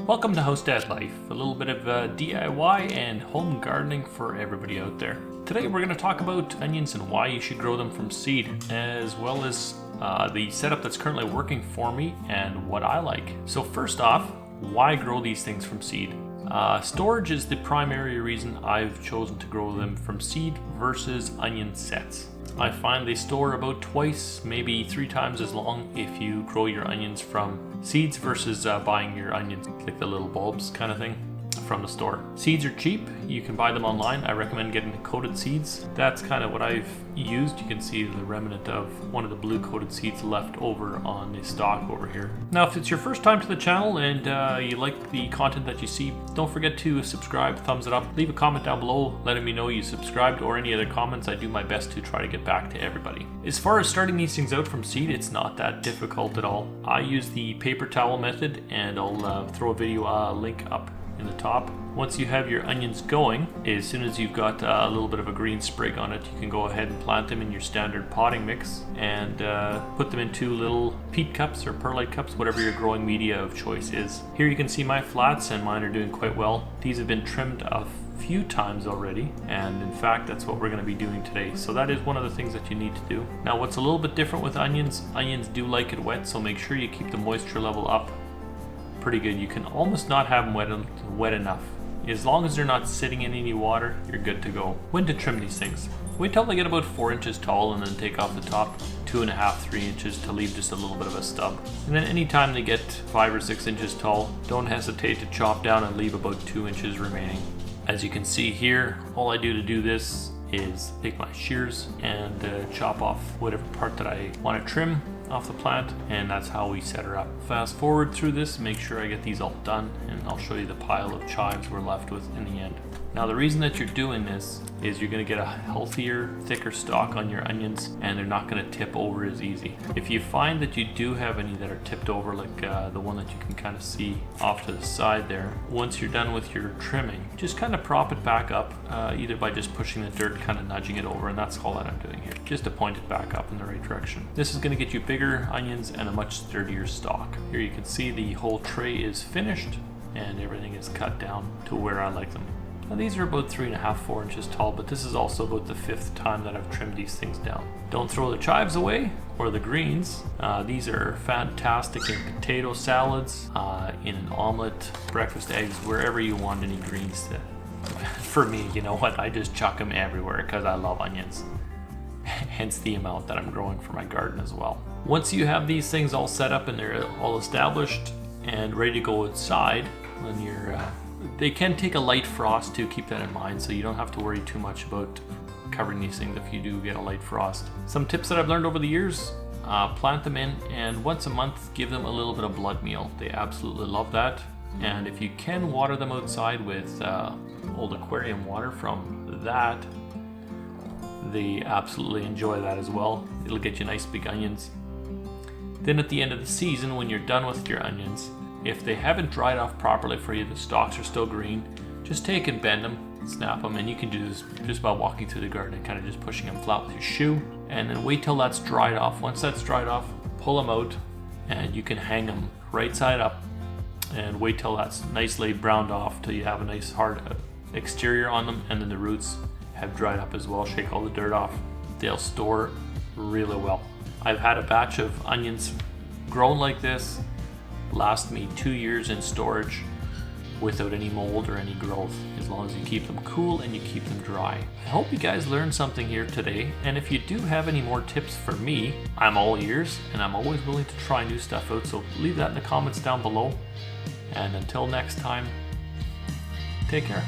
Welcome to House Dad Life, a little bit of DIY and home gardening for everybody out there. Today we're going to talk about onions and why you should grow them from seed, as well as the setup that's currently working for me and what I like. So first off, why grow these things from seed? Storage is the primary reason I've chosen to grow them from seed versus onion sets. I find they store about twice, maybe 3 times as long if you grow your onions from seeds versus buying your onions, like the little bulbs kind of thing, from the store. Seeds are cheap. You can buy them online. I recommend getting the coated seeds. That's kind of what I've used. You can see the remnant of one of the blue coated seeds left over on the stalk over here. Now, if it's your first time to the channel and you like the content that you see, don't forget to subscribe, thumbs it up, leave a comment down below letting me know you subscribed or any other comments. I do my best to try to get back to everybody. As far as starting these things out from seed, it's not that difficult at all. I use the paper towel method, and I'll throw a video link up in the top. Once you have your onions going, as soon as you've got a little bit of a green sprig on it, you can go ahead and plant them in your standard potting mix and put them into little peat cups or perlite cups, whatever your growing media of choice is. Here you can see my flats, and mine are doing quite well. These have been trimmed a few times already, and in fact that's what we're going to be doing today. So that is one of the things that you need to do. Now, what's a little bit different with onions do like it wet, so make sure you keep the moisture level up pretty good. You can almost not have them wet enough. As long as they're not sitting in any water, you're good to go. When to trim these things? Wait till they get about 4 inches tall and then take off the top 2.5, 3 inches to leave just a little bit of a stub. And then anytime they get 5 or 6 inches tall, don't hesitate to chop down and leave about 2 inches remaining. As you can see here, all I do to do this is take my shears and chop off whatever part that I want to trim off the plant, and that's how we set her up. Fast forward through this, make sure I get these all done, and I'll show you the pile of chives we're left with in the end. Now, the reason that you're doing this is you're going to get a healthier, thicker stalk on your onions, and they're not going to tip over as easy. If you find that you do have any that are tipped over, like the one that you can kind of see off to the side there, once you're done with your trimming, just kind of prop it back up, either by just pushing the dirt, kind of nudging it over, and that's all that I'm doing here, just to point it back up in the right direction. This is going to get you bigger onions and a much sturdier stalk. Here you can see the whole tray is finished, and everything is cut down to where I like them. Now, these are about 3.5, 4 inches tall, but this is also about the 5th time that I've trimmed these things down. Don't throw the chives away or the greens. These are fantastic in potato salads, in an omelet, breakfast eggs, wherever you want any greens to. For me, you know what? I just chuck them everywhere because I love onions. Hence the amount that I'm growing for my garden as well. Once you have these things all set up and they're all established and ready to go outside, when you're they can take a light frost to keep that in mind, so you don't have to worry too much about covering these things if you do get a light frost. Some tips that I've learned over the years: plant them in, and once a month give them a little bit of blood meal. They absolutely love that. And if you can water them outside with old aquarium water from that, they absolutely enjoy that as well. It'll get you nice big onions. Then at the end of the season, when you're done with your onions, if they haven't dried off properly for you, the stalks are still green, just take and bend them, snap them, and you can do this just by walking through the garden and kind of just pushing them flat with your shoe, and then wait till that's dried off. Once that's dried off, pull them out, and you can hang them right side up and wait till that's nicely browned off till you have a nice hard exterior on them, and then the roots have dried up as well. Shake all the dirt off. They'll store really well. I've had a batch of onions grown like this last me 2 years in storage without any mold or any growth, as long as you keep them cool and you keep them dry. I hope you guys learned something here today, and if you do have any more tips for me, I'm all ears, and I'm always willing to try new stuff out, so leave that in the comments down below. And until next time, take care.